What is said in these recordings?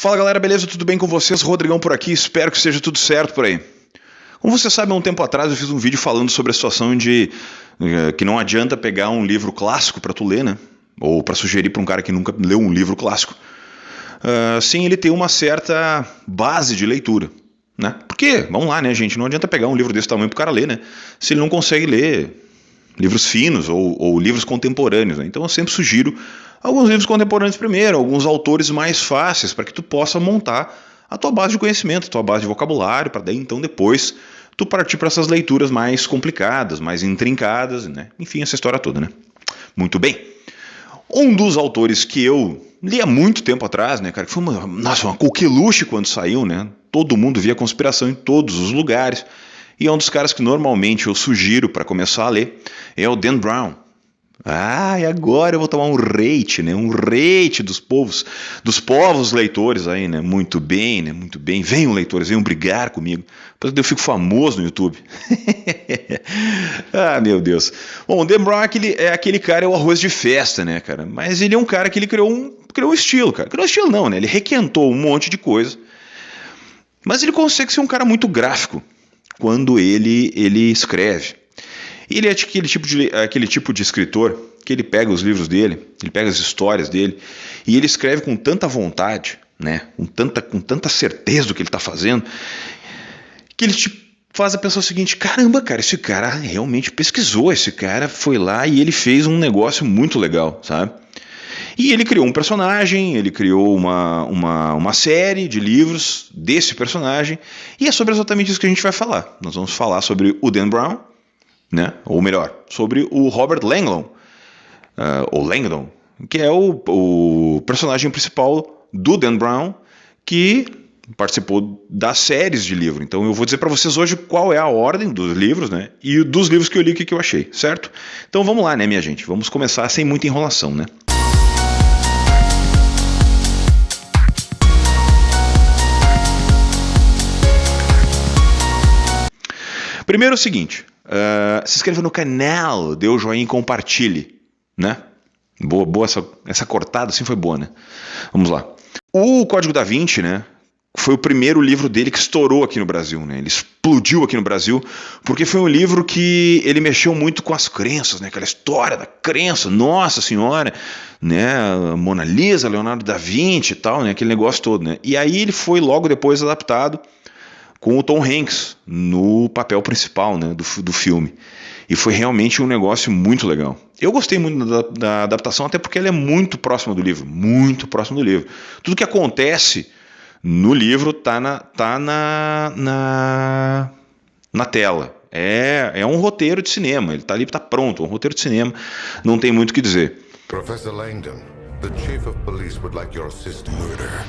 Fala galera, beleza? Tudo bem com vocês? Rodrigão por aqui, espero que esteja tudo certo por aí. Como você sabe, há um tempo atrás eu fiz um vídeo falando sobre a situação de que não adianta pegar um livro clássico para tu ler, né? Ou para sugerir para um cara que nunca leu um livro clássico, sem ele ter uma certa base de leitura, né? Porque, vamos lá, né, gente? Não adianta pegar um livro desse tamanho para o cara ler, né? Se ele não consegue ler livros finos ou livros contemporâneos, né? Então eu sempre sugiro alguns livros contemporâneos primeiro, alguns autores mais fáceis, para que tu possa montar a tua base de conhecimento, a tua base de vocabulário, para daí então depois tu partir para essas leituras mais complicadas, mais intrincadas, né? Enfim, essa história toda, né? Muito bem. Um dos autores que eu li há muito tempo atrás, né, cara, que foi uma coqueluche quando saiu, né? Todo mundo via conspiração em todos os lugares. E é um dos caras que normalmente eu sugiro para começar a ler, é o Dan Brown. E agora eu vou tomar um rate, né? Um rate dos povos leitores aí, né? Muito bem, né? Muito bem. Venham, leitores, venham brigar comigo. Depois eu fico famoso no YouTube. Meu Deus. Bom, o Dan Brown é aquele cara, é o arroz de festa, né, cara? Mas ele é um cara que ele criou um estilo, cara. Criou um estilo não, né? Ele requentou um monte de coisa. Mas ele consegue ser um cara muito gráfico quando ele escreve. Ele é aquele tipo de escritor que ele pega os livros dele, ele pega as histórias dele e ele escreve com tanta vontade, né, com tanta certeza do que ele está fazendo, que ele te faz a pensar o seguinte: caramba, cara, esse cara realmente pesquisou, esse cara foi lá e ele fez um negócio muito legal, sabe? E ele criou um personagem, ele criou uma série de livros desse personagem, e é sobre exatamente isso que a gente vai falar. Nós vamos falar sobre o Dan Brown, né? Ou melhor, sobre o Robert Langdon, ou Langdon, que é o personagem principal do Dan Brown, que participou das séries de livro. Então eu vou dizer para vocês hoje qual é a ordem dos livros, né? E dos livros que eu li, o que eu achei, certo? Então vamos lá, né, minha gente? Vamos começar sem muita enrolação, né? Primeiro é o seguinte, se inscreva no canal, dê o joinha e compartilhe, né? Boa essa cortada assim foi boa, né? Vamos lá. O Código da Vinci, né? Foi o primeiro livro dele que estourou aqui no Brasil, né? Ele explodiu aqui no Brasil porque foi um livro que ele mexeu muito com as crenças, né? Aquela história da crença, Nossa Senhora, né? Mona Lisa, Leonardo da Vinci e tal, né? Aquele negócio todo, né? E aí ele foi logo depois adaptado com o Tom Hanks no papel principal, né, do filme. E foi realmente um negócio muito legal. Eu gostei muito da adaptação, até porque ela é muito próxima do livro. Muito próximo do livro. Tudo que acontece no livro tá na tela. É um roteiro de cinema. Ele tá ali, tá pronto. Um roteiro de cinema. Não tem muito o que dizer. Professor Langdon, the chief of police would like your assistance. Murder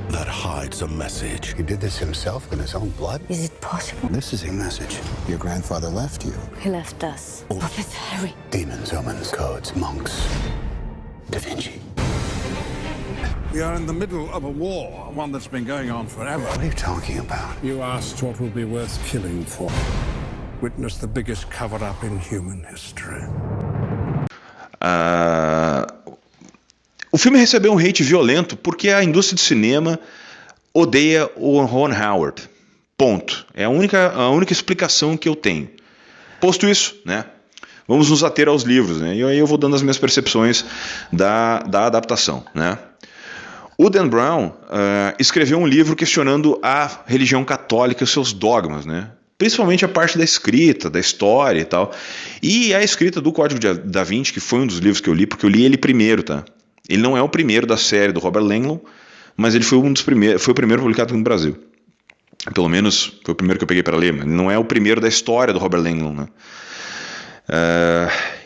that hides a message. He did this himself in his own blood? Is it possible? This is a message. Your grandfather left you. He left us. Oh. Professor Harry. Demons, omens, codes, monks. Da Vinci. We are in the middle of a war, one that's been going on forever. What are you talking about? You asked what would be worth killing for. Witness the biggest cover-up in human history. O filme recebeu um hate violento porque a indústria de cinema odeia o Ron Howard. Ponto. É a única explicação que eu tenho. Posto isso, né? Vamos nos ater aos livros, né? E aí eu vou dando as minhas percepções da adaptação, né? O Dan Brown escreveu um livro questionando a religião católica e os seus dogmas, né? Principalmente a parte da escrita, da história e tal. E a escrita do Código da Vinci, que foi um dos livros que eu li, porque eu li ele primeiro, tá? Ele não é o primeiro da série do Robert Langdon, mas ele foi foi o primeiro publicado no Brasil. Pelo menos foi o primeiro que eu peguei para ler, mas não é o primeiro da história do Robert Langdon, né?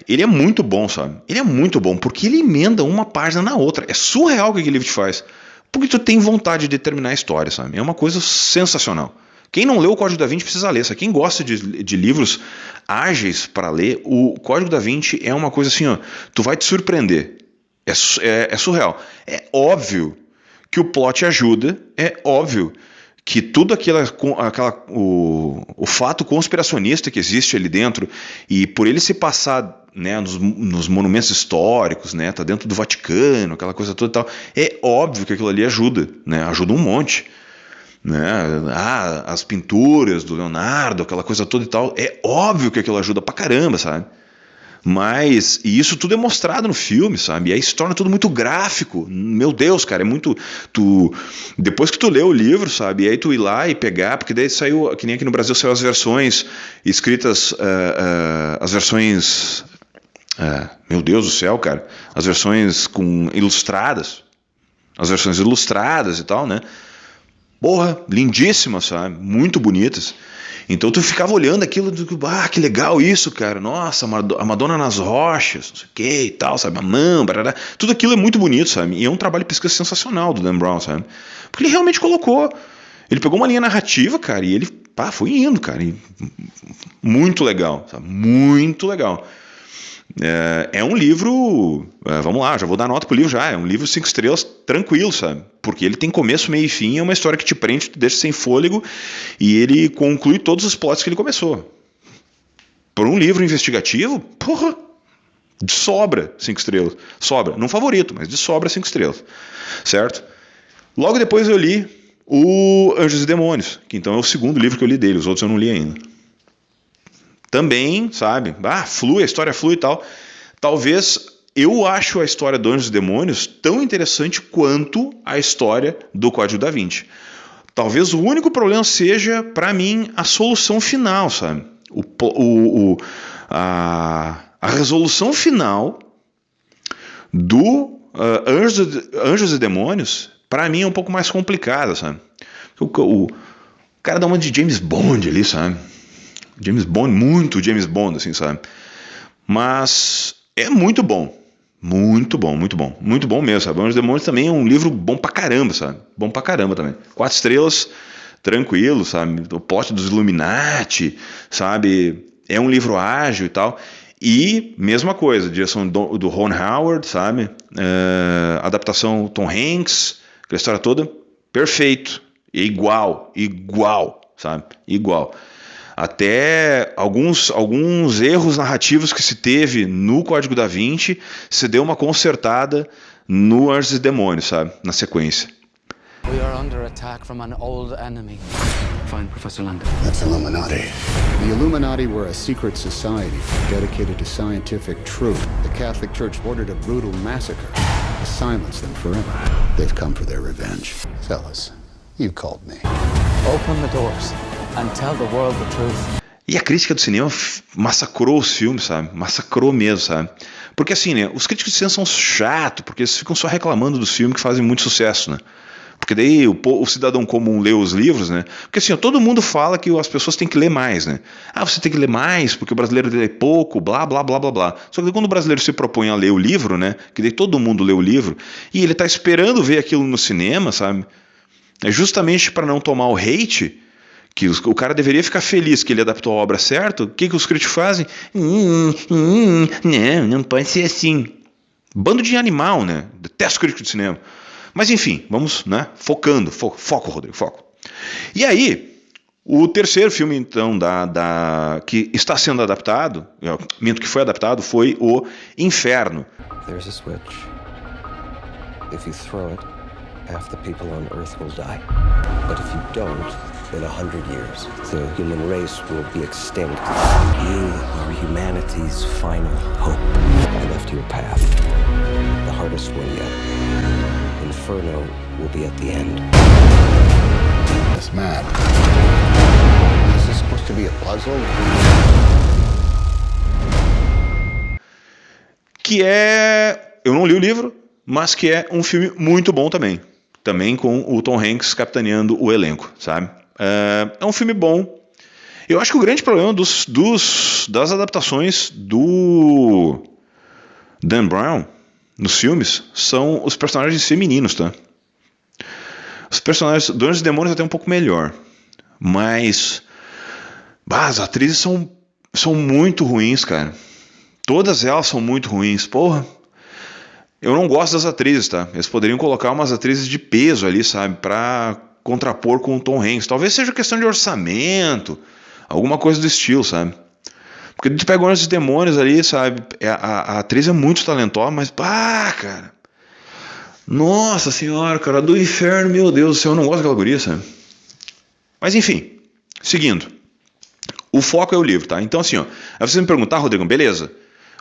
Ele é muito bom, sabe? Ele é muito bom, porque ele emenda uma página na outra. É surreal o que aquele livro te faz. Porque tu tem vontade de terminar a história, sabe? É uma coisa sensacional. Quem não leu o Código da Vinci precisa ler. Quem gosta de livros ágeis para ler, o Código da Vinci é uma coisa assim, ó, tu vai te surpreender. É surreal. É óbvio que o plot ajuda, é óbvio que tudo o fato conspiracionista que existe ali dentro, e por ele se passar né, nos monumentos históricos, né, tá dentro do Vaticano, aquela coisa toda e tal. É óbvio que aquilo ali ajuda, né, ajuda um monte. Né? As pinturas do Leonardo, aquela coisa toda e tal, é óbvio que aquilo ajuda pra caramba, sabe? Mas, e isso tudo é mostrado no filme, sabe? E aí se torna tudo muito gráfico. Meu Deus, cara, é muito... depois que tu lê o livro, sabe? E aí tu ir lá e pegar, porque daí saiu, que nem aqui no Brasil, saiu as versões escritas, as versões... meu Deus do céu, cara. As versões ilustradas. As versões ilustradas e tal, né? Porra, lindíssimas, sabe? Muito bonitas. Então tu ficava olhando aquilo, que legal isso, cara. Nossa, a Madonna nas rochas, não sei o que e tal, sabe? A mão, barará. Tudo aquilo é muito bonito, sabe? E é um trabalho de pesquisa sensacional do Dan Brown, sabe? Porque ele realmente colocou. Ele pegou uma linha narrativa, cara, e ele foi indo, cara. E muito legal, sabe? Muito legal. É um livro, vamos lá, já vou dar nota pro livro já, é um livro 5 estrelas tranquilo, sabe? Porque ele tem começo, meio e fim, é uma história que te prende, te deixa sem fôlego e ele conclui todos os plots que ele começou. Por um livro investigativo, porra, de sobra 5 estrelas. Sobra, não favorito, mas de sobra 5 estrelas, certo? Logo depois eu li o Anjos e Demônios, que então é o segundo livro que eu li dele, os outros eu não li ainda. Também, sabe, flui, a história flui e tal. Talvez eu acho a história do Anjos e Demônios tão interessante quanto a história do Código da Vinci. Talvez o único problema seja, para mim, a solução final, sabe? A resolução final do Anjos e Demônios, para mim, é um pouco mais complicada, sabe? O cara dá uma de James Bond ali, sabe? James Bond, muito James Bond, assim, sabe? Mas é muito bom. Muito bom, muito bom. Muito bom mesmo, sabe? Anjos e Demônios também é um livro bom pra caramba, sabe? Bom pra caramba também. 4 estrelas, tranquilo, sabe? O plot dos Illuminati, sabe? É um livro ágil e tal. E, mesma coisa, direção do Ron Howard, sabe? Adaptação Tom Hanks, aquela história toda, perfeito. E igual, sabe? Igual. Até alguns erros narrativos que se teve no Código da Vinci, se deu uma consertada no Anjos e Demônios, sabe? Na sequência. We are under attack from an old enemy. Find Professor London. That's Illuminati. The Illuminati were a secret society dedicated to scientific truth. The Catholic Church ordered a brutal massacre to silence them forever. They've come for their revenge. Fellas, you called me. Open the doors and tell the world the truth. E a crítica do cinema massacrou os filmes, sabe? Massacrou mesmo, sabe? Porque assim, né? Os críticos de cinema são chatos, porque eles ficam só reclamando dos filmes que fazem muito sucesso, né? Porque daí o cidadão comum lê os livros, né? Porque assim, todo mundo fala que as pessoas têm que ler mais, né? Você tem que ler mais porque o brasileiro lê pouco, blá, blá, blá, blá, blá. Só que quando o brasileiro se propõe a ler o livro, né? Que daí todo mundo lê o livro e ele tá esperando ver aquilo no cinema, sabe? É justamente para não tomar o hate, que o cara deveria ficar feliz que ele adaptou a obra certo. O que os críticos fazem? Não pode ser assim. Bando de animal, né? Detesto crítico de cinema. Mas enfim, vamos, né? Focando. Foco, Rodrigo, foco. E aí, o terceiro filme, então, que está sendo adaptado, que foi adaptado, foi o Inferno. There's a switch. If you throw it, half the people on Earth will die. But if you don't, in 100 years, the human race will be extinct. You are humanity's final hope. I left you a path. The hardest one yet. Inferno will be at the end. This map. Is this supposed to be a puzzle? Que é... Eu não li o livro, mas que é um filme muito bom também. Também com o Tom Hanks capitaneando o elenco, sabe? É um filme bom. Eu acho que o grande problema das adaptações do Dan Brown nos filmes são os personagens femininos, tá? Os personagens do Anjos e Demônios até um pouco melhor, mas as atrizes são muito ruins, cara. Todas elas são muito ruins, porra. Eu não gosto das atrizes, tá? Eles poderiam colocar umas atrizes de peso ali, sabe? Pra contrapor com o Tom Hanks. Talvez seja questão de orçamento, alguma coisa do estilo, sabe? Porque tu pega Anjos e Demônios ali, sabe? A atriz é muito talentosa, mas cara. Nossa senhora, cara, do inferno, meu Deus do céu, eu não gosto daquela guria, sabe? Mas enfim, seguindo. O foco é o livro, tá? Então assim, ó. Aí você me perguntar, Rodrigo, beleza.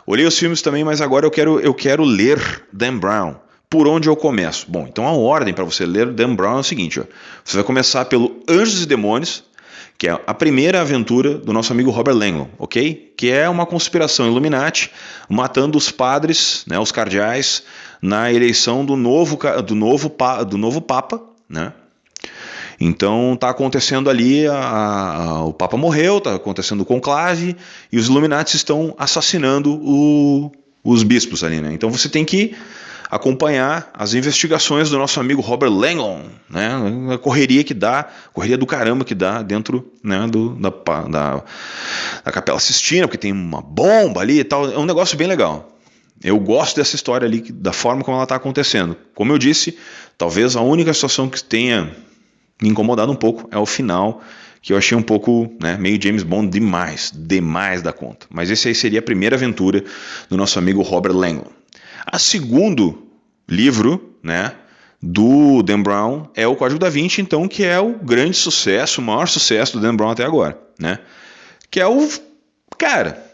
Olhei os filmes também, mas agora eu quero ler Dan Brown. Por onde eu começo? Bom, então a ordem para você ler Dan Brown é o seguinte, ó. Você vai começar pelo Anjos e Demônios, que é a primeira aventura do nosso amigo Robert Langdon, ok? Que é uma conspiração Illuminati matando os padres, né, os cardeais, na eleição do novo Papa, né? Então está acontecendo ali, o Papa morreu, está acontecendo o conclave, e os Illuminati estão assassinando os bispos ali, né? Então você tem que acompanhar as investigações do nosso amigo Robert Langdon, né? A correria do caramba que dá dentro, né, da Capela Sistina, porque tem uma bomba ali e tal, é um negócio bem legal. Eu gosto dessa história ali, da forma como ela está acontecendo. Como eu disse, talvez a única situação que tenha me incomodado um pouco é o final, que eu achei um pouco, né, meio James Bond demais da conta. Mas esse aí seria a primeira aventura do nosso amigo Robert Langdon. A segundo livro, né, do Dan Brown é o Código da Vinci, então, que é o grande sucesso, o maior sucesso do Dan Brown até agora, né? Que é o... Cara,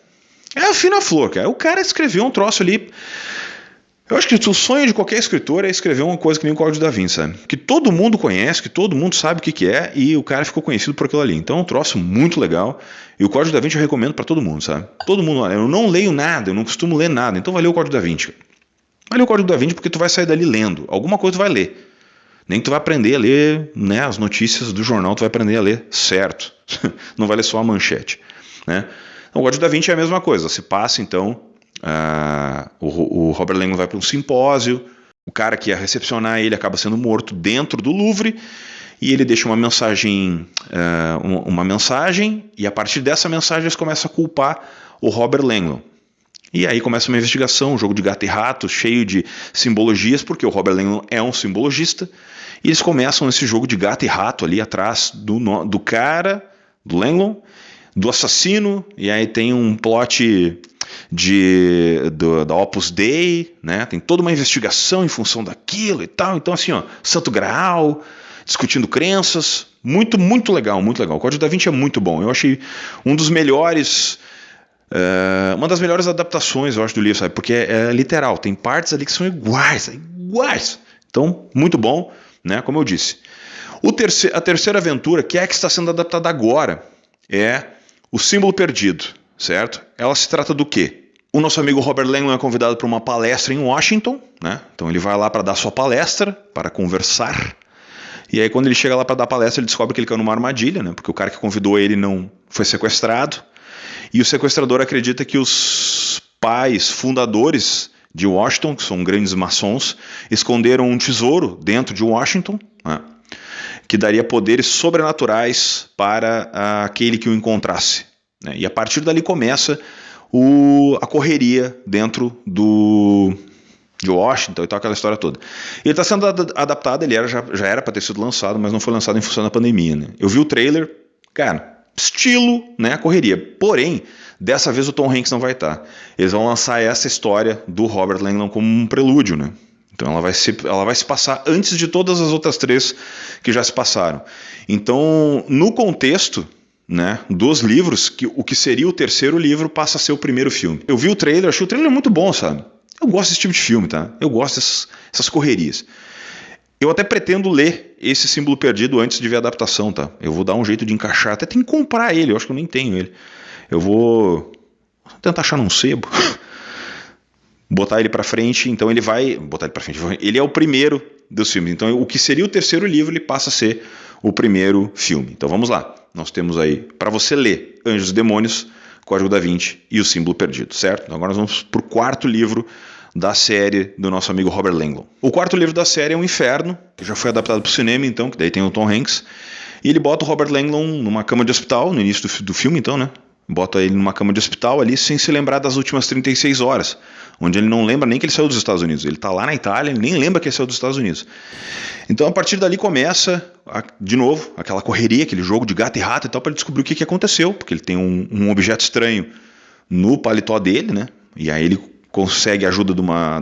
é a fina flor, cara. O cara escreveu um troço ali... Eu acho que o sonho de qualquer escritor é escrever uma coisa que nem o Código da Vinci, sabe? Que todo mundo conhece, que todo mundo sabe o que é, e o cara ficou conhecido por aquilo ali. Então é um troço muito legal, e o Código da Vinci eu recomendo pra todo mundo, sabe? Todo mundo, olha, eu não leio nada, eu não costumo ler nada, então vai ler o Código da Vinci. Vai ler o Código da Vinci porque tu vai sair dali lendo, alguma coisa tu vai ler. Nem que tu vai aprender a ler, né, as notícias do jornal, tu vai aprender a ler certo. Não vai ler só a manchete, né? Então, o Código da Vinci é a mesma coisa, se passa então... o Robert Langdon vai para um simpósio, o cara que ia recepcionar ele acaba sendo morto dentro do Louvre, e ele deixa uma mensagem, e a partir dessa mensagem eles começam a culpar o Robert Langdon. E aí começa uma investigação, um jogo de gato e rato, cheio de simbologias, porque o Robert Langdon é um simbologista, e eles começam esse jogo de gato e rato ali atrás do cara, do Langdon, do assassino, e aí tem um plot da Opus Dei, né? Tem toda uma investigação em função daquilo e tal. Então assim, ó, Santo Graal, discutindo crenças, muito, muito legal, muito legal. O Código da Vinci é muito bom. Eu achei um dos melhores, uma das melhores adaptações, eu acho, do livro, sabe? Porque é literal, tem partes ali que são iguais. Então, muito bom, né? Como eu disse. A terceira aventura, que é a que está sendo adaptada agora, é O Símbolo Perdido, certo? Ela se trata do quê? O nosso amigo Robert Langdon é convidado para uma palestra em Washington, né? Então ele vai lá para dar sua palestra, para conversar. E aí quando ele chega lá para dar a palestra, ele descobre que ele caiu numa armadilha, né? Porque o cara que convidou ele não foi sequestrado. E o sequestrador acredita que os pais fundadores de Washington, que são grandes maçons, esconderam um tesouro dentro de Washington, né? Que daria poderes sobrenaturais para aquele que o encontrasse. E a partir dali começa a correria dentro de Washington e tal, aquela história toda. Ele está sendo adaptado, ele já era para ter sido lançado, mas não foi lançado em função da pandemia, né? Eu vi o trailer, cara, estilo, né, correria. Porém, dessa vez o Tom Hanks não vai estar. Eles vão lançar essa história do Robert Langdon como um prelúdio, né? Então ela vai se passar antes de todas as outras três que já se passaram. Então, no contexto, né, dos livros, o que seria o terceiro livro passa a ser o primeiro filme. Eu vi o trailer, achei o trailer muito bom, sabe? Eu gosto desse tipo de filme, tá? Eu gosto dessas correrias. Eu até pretendo ler esse Símbolo Perdido antes de ver a adaptação, tá? Eu vou dar um jeito de encaixar, até tem que comprar ele, eu acho que eu nem tenho ele. Eu vou tentar achar num sebo, botar ele pra frente, então ele vai... Botar ele pra frente, ele é o primeiro dos filmes, então o que seria o terceiro livro, ele passa a ser o primeiro filme. Então vamos lá. Nós temos aí, para você ler, Anjos e Demônios, Código da Vinci e O Símbolo Perdido, certo? Então agora nós vamos para o quarto livro da série do nosso amigo Robert Langdon. O quarto livro da série é O Inferno, que já foi adaptado para o cinema, então, que daí tem o Tom Hanks, e ele bota o Robert Langdon numa cama de hospital, no início do filme, então, né? Bota ele numa cama de hospital ali, sem se lembrar das últimas 36 horas, onde ele não lembra nem que ele saiu dos Estados Unidos. Ele está lá na Itália, ele nem lembra que ele saiu dos Estados Unidos. Então, a partir dali começa, de novo, aquela correria, aquele jogo de gato e rato e tal, para descobrir o que aconteceu, porque ele tem um objeto estranho no paletó dele, né? E aí ele consegue a ajuda de uma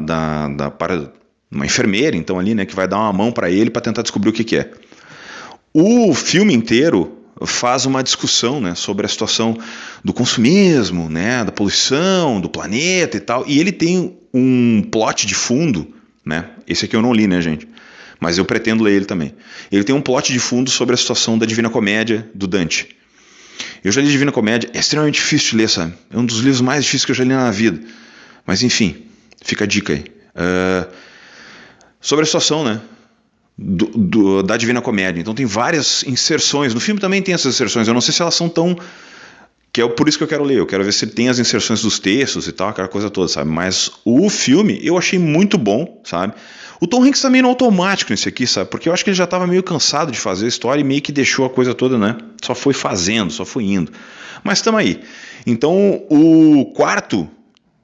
enfermeira, então ali, né, que vai dar uma mão para ele para tentar descobrir o que é. O filme inteiro faz uma discussão, né, sobre a situação do consumismo, né, da poluição, do planeta e tal, e ele tem um plot de fundo, né, esse aqui eu não li, né, gente, mas eu pretendo ler ele também. Ele tem um plot de fundo sobre a situação da Divina Comédia do Dante. Eu já li Divina Comédia, é extremamente difícil de ler, sabe? É um dos livros mais difíceis que eu já li na vida. Mas enfim, fica a dica aí. Sobre a situação, né, da Divina Comédia. Então tem várias inserções. No filme também tem essas inserções. Eu não sei se elas são tão... que é por isso que eu quero ler. Eu quero ver se tem as inserções dos textos e tal, aquela coisa toda, sabe? Mas o filme eu achei muito bom, sabe? O Tom Hanks também não é automático nesse aqui, sabe? Porque eu acho que ele já estava meio cansado de fazer a história e meio que deixou a coisa toda, né? Só foi fazendo, só foi indo. Mas estamos aí. Então, o quarto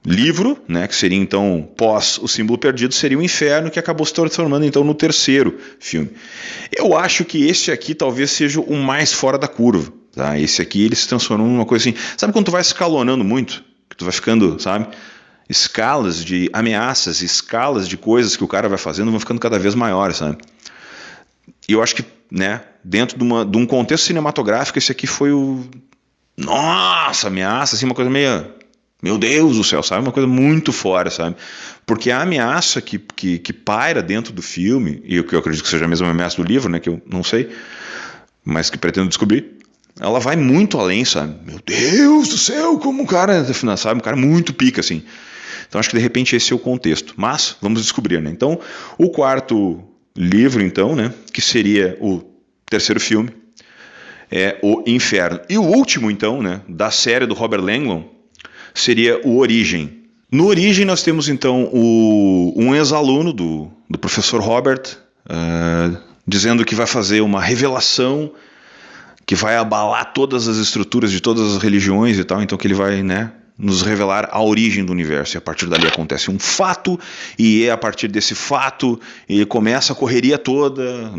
livro, né, que seria então pós O Símbolo Perdido, seria o Inferno, que acabou se transformando então no terceiro filme. Eu acho que esse aqui talvez seja o mais fora da curva, tá? Esse aqui ele se transformou numa coisa assim, sabe quando tu vai escalonando muito, que tu vai ficando, sabe, escalas de ameaças, escalas de coisas que o cara vai fazendo vão ficando cada vez maiores, sabe? E eu acho que, né, dentro de um contexto cinematográfico, esse aqui foi o... Nossa, ameaça, assim, uma coisa meio... Meu Deus do céu, sabe? Uma coisa muito fora, sabe? Porque a ameaça que paira dentro do filme, e o que eu acredito que seja a mesma ameaça do livro, né? Que eu não sei, mas que pretendo descobrir, ela vai muito além, sabe? Meu Deus do céu, como um cara, sabe? Um cara muito pica, assim. Então acho que de repente esse é o contexto. Mas vamos descobrir, né? Então, o quarto livro, então, né? Que seria o terceiro filme, é o Inferno. E o último, então, né? Da série do Robert Langdon, seria o Origem. No Origem nós temos então um ex-aluno do professor Robert dizendo que vai fazer uma revelação que vai abalar todas as estruturas de todas as religiões e tal, então que ele vai, né, nos revelar a origem do universo, e a partir dali acontece um fato, e é a partir desse fato ele começa a correria toda,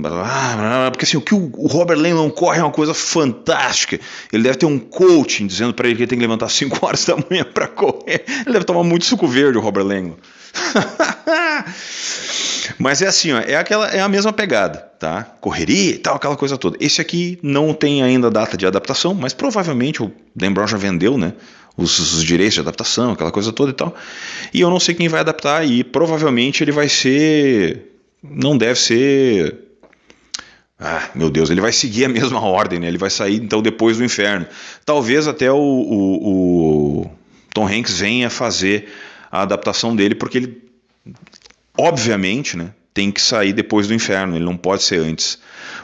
porque assim, o que o Robert Langdon corre é uma coisa fantástica. Ele deve ter um coaching dizendo para ele que ele tem que levantar 5 horas da manhã para correr. Ele deve tomar muito suco verde, o Robert Langdon. Mas é assim, ó, é a mesma pegada, tá? Correria e tal, aquela coisa toda. Esse aqui não tem ainda data de adaptação, mas provavelmente o Dan Brown já vendeu, né, os direitos de adaptação, aquela coisa toda e tal. E eu não sei quem vai adaptar, e provavelmente ele vai ser... Não deve ser... meu Deus, ele vai seguir a mesma ordem, né? Ele vai sair então depois do Inferno. Talvez até o Tom Hanks venha fazer a adaptação dele, porque ele, obviamente, né, tem que sair depois do Inferno, ele não pode ser antes,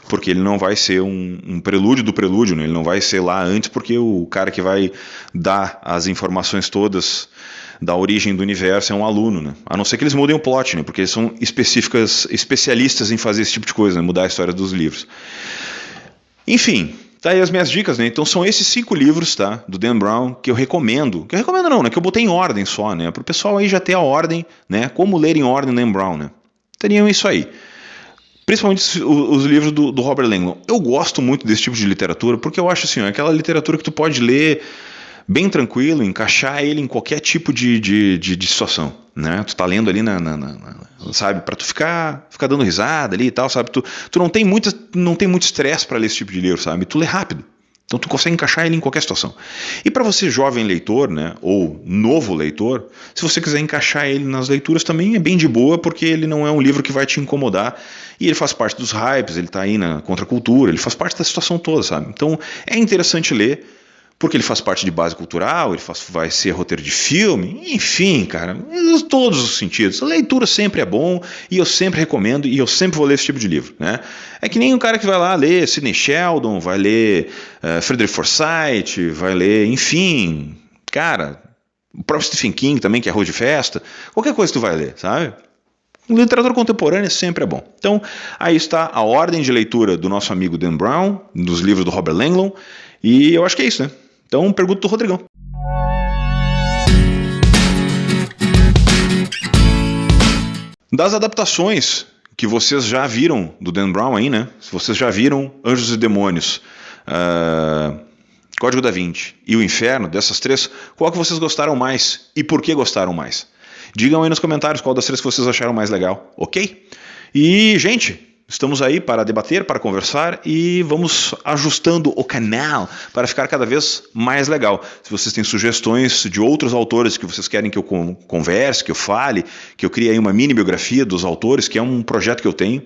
porque ele não vai ser um prelúdio do prelúdio, né? Ele não vai ser lá antes, porque o cara que vai dar as informações todas da origem do universo é um aluno, né? A não ser que eles mudem o plot, né? Porque eles são especialistas em fazer esse tipo de coisa, né? Mudar a história dos livros. Enfim, tá aí as minhas dicas, né? Então são esses 5 livros, tá, do Dan Brown, que eu recomendo. Que eu recomendo não, né? Que eu botei em ordem só, né? Para o pessoal aí já ter a ordem, né? Como ler em ordem Dan Brown, né? Teriam isso aí. Principalmente os livros do Robert Langdon. Eu gosto muito desse tipo de literatura, porque eu acho assim, ó, aquela literatura que tu pode ler bem tranquilo, encaixar ele em qualquer tipo de situação, né? Tu tá lendo ali sabe, para tu ficar dando risada ali e tal, sabe? Tu não tem muito estresse para ler esse tipo de livro, sabe? Tu lê rápido. Então tu consegue encaixar ele em qualquer situação. E para você jovem leitor, né, ou novo leitor, se você quiser encaixar ele nas leituras também é bem de boa, porque ele não é um livro que vai te incomodar, e ele faz parte dos hypes, ele está aí na contracultura, ele faz parte da situação toda, sabe? Então é interessante ler, porque ele faz parte de base cultural, vai ser roteiro de filme, enfim, cara, em todos os sentidos. A leitura sempre é bom, e eu sempre recomendo, e eu sempre vou ler esse tipo de livro, né? É que nem um cara que vai lá ler Sidney Sheldon, vai ler Frederick Forsyth, vai ler, enfim, cara, o próprio Stephen King também, que é arroz de festa, qualquer coisa que tu vai ler, sabe? Literatura contemporânea sempre é bom. Então, aí está a ordem de leitura do nosso amigo Dan Brown, dos livros do Robert Langdon, e eu acho que é isso, né? Então, pergunta do Rodrigão. Das adaptações que vocês já viram do Dan Brown aí, né? Se vocês já viram Anjos e Demônios, Código da Vinci e o Inferno, dessas três, qual que vocês gostaram mais e por que gostaram mais? Digam aí nos comentários qual das três que vocês acharam mais legal, ok? E, gente, estamos aí para debater, para conversar e vamos ajustando o canal para ficar cada vez mais legal. Se vocês têm sugestões de outros autores que vocês querem que eu converse, que eu fale, que eu crie aí uma mini biografia dos autores, que é um projeto que eu tenho,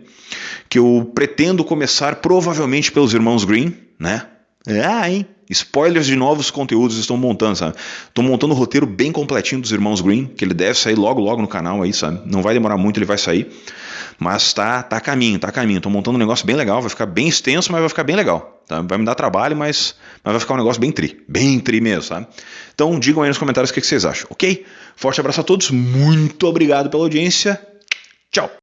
que eu pretendo começar provavelmente pelos Irmãos Green, né? Spoilers de novos conteúdos estão montando, sabe? Estou montando um roteiro bem completinho dos Irmãos Green, que ele deve sair logo no canal aí, sabe? Não vai demorar muito, ele vai sair. Mas tá a caminho. Estou montando um negócio bem legal, vai ficar bem extenso, mas vai ficar bem legal. Tá? Vai me dar trabalho, mas vai ficar um negócio bem tri mesmo, sabe? Então digam aí nos comentários o que vocês acham, ok? Forte abraço a todos, muito obrigado pela audiência, tchau!